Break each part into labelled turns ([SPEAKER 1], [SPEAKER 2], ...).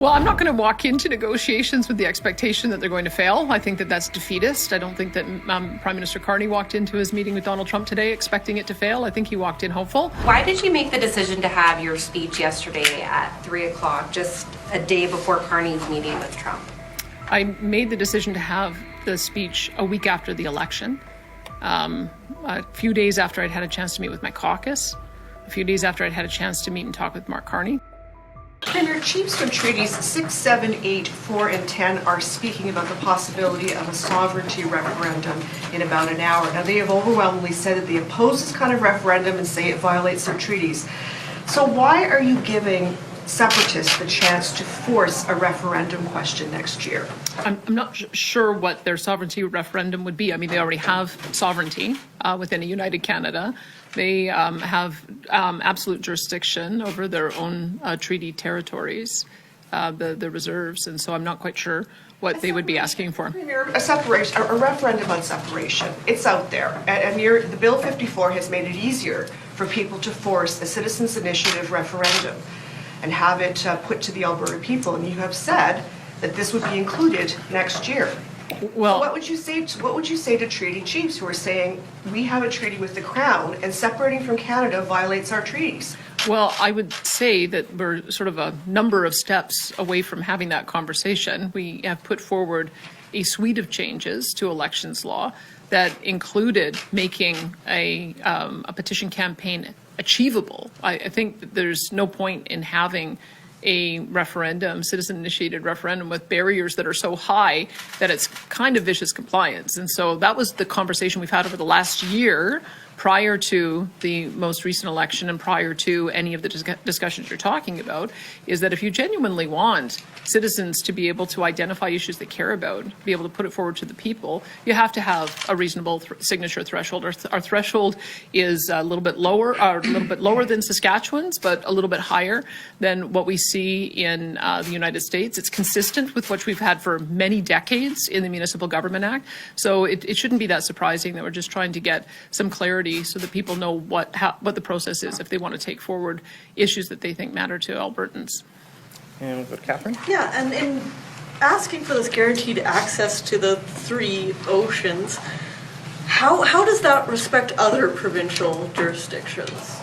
[SPEAKER 1] Well, I'm not going to walk into negotiations with the expectation that they're going to fail. I think that that's defeatist. I don't think that Prime Minister Carney walked into his meeting with Donald Trump today expecting it to fail. I think he walked in hopeful.
[SPEAKER 2] Why did you make the decision to have your speech yesterday at 3 o'clock, just a day before Carney's meeting with Trump?
[SPEAKER 1] I made the decision to have the speech a week after the election, a few days after I'd had a chance to meet with my caucus, a few days after I'd had a chance to meet and talk with Mark Carney.
[SPEAKER 3] Premier, chiefs of treaties 6, 7, 8, 4, and 10 are speaking about the possibility of a sovereignty referendum in about an hour. Now, they have overwhelmingly said that they oppose this kind of referendum and say it violates their treaties. So why are you giving separatists the chance to force a referendum question next year?
[SPEAKER 1] I'm not sure what their sovereignty referendum would be. I mean, they already have sovereignty within a united Canada. They have absolute jurisdiction over their own treaty territories, the reserves, and so I'm not quite sure what they would be asking for.
[SPEAKER 3] A referendum on separation, it's out there. And the Bill 54 has made it easier for people to force a citizens' initiative referendum and have it put to the Alberta people. And you have said that this would be included next year. Well, so what would you say to treaty chiefs who are saying we have a treaty with the Crown and separating from Canada violates our treaties?
[SPEAKER 1] Well, I would say that we're sort of a number of steps away from having that conversation. We have put forward a suite of changes to elections law that included making a petition campaign achievable. I think that there's no point in having a referendum, citizen-initiated referendum, with barriers that are so high that it's kind of vicious compliance. And so that was the conversation we've had over the last year prior to the most recent election and prior to any of the discussions you're talking about, is that if you genuinely want citizens to be able to identify issues they care about, be able to put it forward to the people, you have to have a reasonable signature threshold. Our threshold is a little bit lower than Saskatchewan's, but a little bit higher than what we see in the United States. It's consistent with what we've had for many decades in the Municipal Government Act. So it shouldn't be that surprising that we're just trying to get some clarity so that people know what the process is if they want to take forward issues that they think matter to Albertans.
[SPEAKER 4] And we'll go to Catherine.
[SPEAKER 5] Yeah, and in asking for this guaranteed access to the 3 oceans, how does that respect other provincial jurisdictions?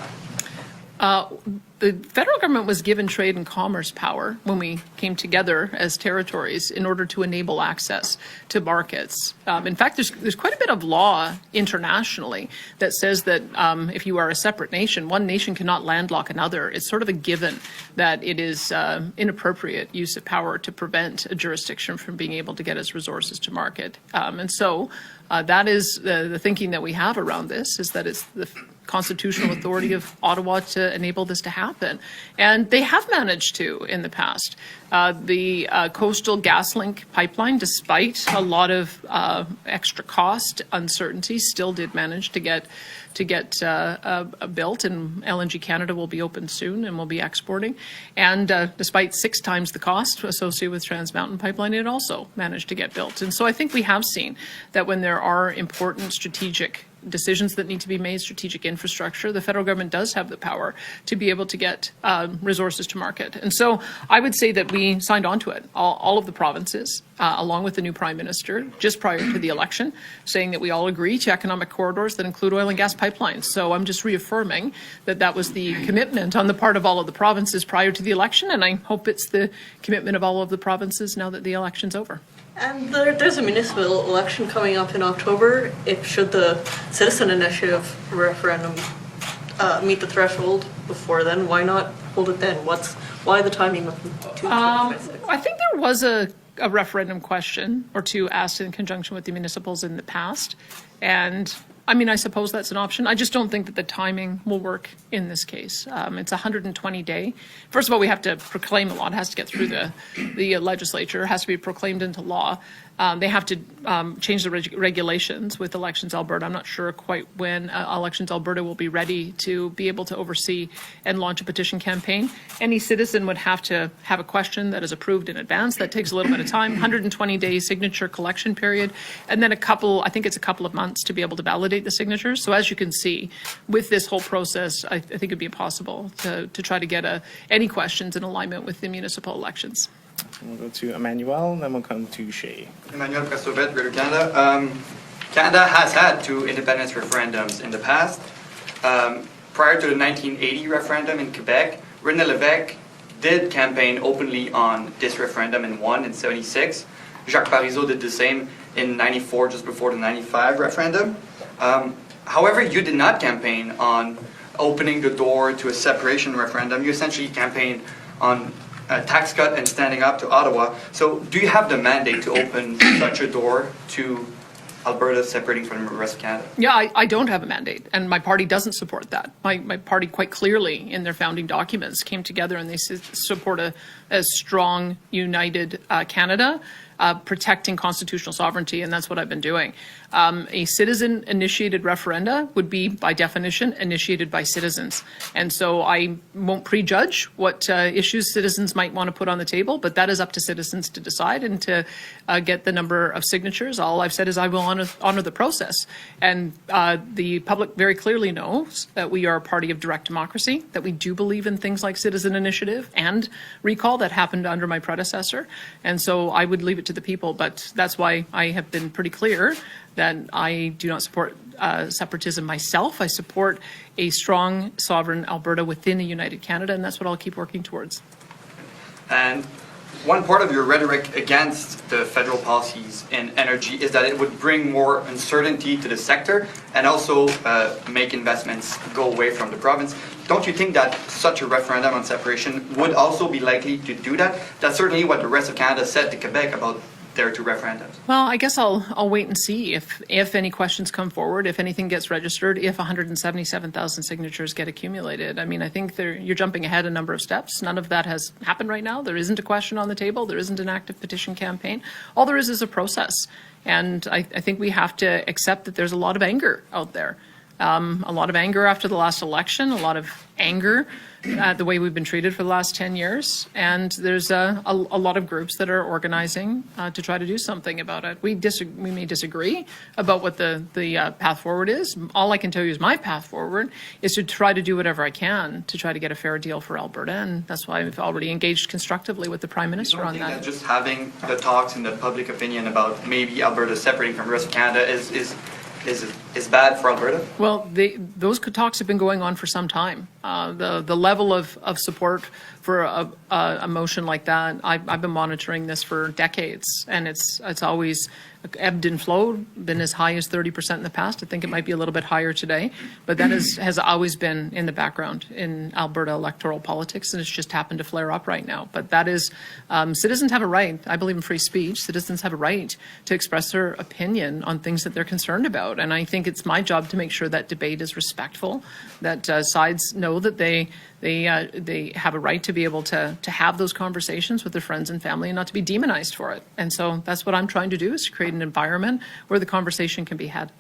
[SPEAKER 1] The federal government was given trade and commerce power when we came together as territories in order to enable access to markets. In fact, there's quite a bit of law internationally that says that if you are a separate nation, one nation cannot landlock another. It's sort of a given that it is inappropriate use of power to prevent a jurisdiction from being able to get its resources to market. And so that is the thinking that we have around this, is that it's the constitutional authority of Ottawa to enable this to happen. And they have managed to in the past. The Coastal GasLink pipeline, despite a lot of extra cost, uncertainty, still did manage to get built, and LNG Canada will be open soon and will be exporting. And despite 6 times the cost associated with Trans Mountain Pipeline, it also managed to get built. And so I think we have seen that when there are important strategic decisions that need to be made, strategic infrastructure, the federal government does have the power to be able to get resources to market. And so I would say that we signed on to it, all of the provinces, along with the new Prime Minister, just prior to the election, saying that we all agree to economic corridors that include oil and gas pipelines. So I'm just reaffirming that that was the commitment on the part of all of the provinces prior to the election, and I hope it's the commitment of all of the provinces now that the election's over.
[SPEAKER 5] And there's a municipal election coming up in October. Should the citizen initiative referendum meet the threshold before then, why not hold it then? Why the timing of 2026?
[SPEAKER 1] I think there was a referendum question or two asked in conjunction with the municipals in the past, and I mean, I suppose that's an option. I just don't think that the timing will work in this case. It's 120-day. First of all, we have to proclaim the law. It has to get through the legislature. It has to be proclaimed into law. They have to change the regulations with Elections Alberta. I'm not sure quite when Elections Alberta will be ready to be able to oversee and launch a petition campaign. Any citizen would have to have a question that is approved in advance. That takes a little bit of time, 120-day signature collection period, and then I think it's a couple of months to be able to validate the signatures. So as you can see, with this whole process, I think it'd be impossible to try to get any questions in alignment with the municipal elections.
[SPEAKER 4] And we'll go to Emmanuel, then we'll come to Shay.
[SPEAKER 6] Emmanuel Prestovet, Greater Canada. Canada has had 2 independence referendums in the past. Prior to the 1980 referendum in Quebec, René Lévesque did campaign openly on this referendum and won in 76. Jacques Parizeau did the same in 94, just before the 95 referendum. However, you did not campaign on opening the door to a separation referendum. You essentially campaigned on a tax cut and standing up to Ottawa. So do you have the mandate to open such a door to Alberta separating from the rest of Canada?
[SPEAKER 1] Yeah, I don't have a mandate, and my party doesn't support that. My party quite clearly in their founding documents came together and they support a strong, united Canada, protecting constitutional sovereignty, and that's what I've been doing. A citizen-initiated referenda would be, by definition, initiated by citizens. And so I won't prejudge what issues citizens might want to put on the table, but that is up to citizens to decide and to get the number of signatures. All I've said is I will honor the process. And the public very clearly knows that we are a party of direct democracy, that we do believe in things like citizen initiative and recall that happened under my predecessor. And so I would leave it to the people, but that's why I have been pretty clear that I do not support separatism myself. I support a strong, sovereign Alberta within a united Canada, and that's what I'll keep working towards.
[SPEAKER 6] And one part of your rhetoric against the federal policies in energy is that it would bring more uncertainty to the sector and also make investments go away from the province. Don't you think that such a referendum on separation would also be likely to do that? That's certainly what the rest of Canada said to Quebec about their 2 referendums.
[SPEAKER 1] Well, I guess I'll wait and see if any questions come forward, if anything gets registered, if 177,000 signatures get accumulated. I mean, I think you're jumping ahead a number of steps. None of that has happened right now. There isn't a question on the table. There isn't an active petition campaign. All there is a process. And I think we have to accept that there's a lot of anger out there. A lot of anger after the last election, a lot of anger at the way we've been treated for the last 10 years. And there's a lot of groups that are organizing to try to do something about it. We may disagree about what the path forward is. All I can tell you is my path forward is to try to do whatever I can to try to get a fair deal for Alberta. And that's why I've already engaged constructively with the Prime Minister on that.
[SPEAKER 6] Just having the talks in the public opinion about maybe Alberta separating from the rest of Canada is bad for Alberta?
[SPEAKER 1] Well, those talks have been going on for some time. The level of support for a motion like that, I've been monitoring this for decades, and it's always ebbed and flowed, been as high as 30% in the past. I think it might be a little bit higher today, but that has always been in the background in Alberta electoral politics, and it's just happened to flare up right now. But that is, citizens have a right. I believe in free speech. Citizens have a right to express their opinion on things that they're concerned about, and I think it's my job to make sure that debate is respectful, that sides know that they have a right to be able to have those conversations with their friends and family and not to be demonized for it. And so that's what I'm trying to do, is to create an environment where the conversation can be had.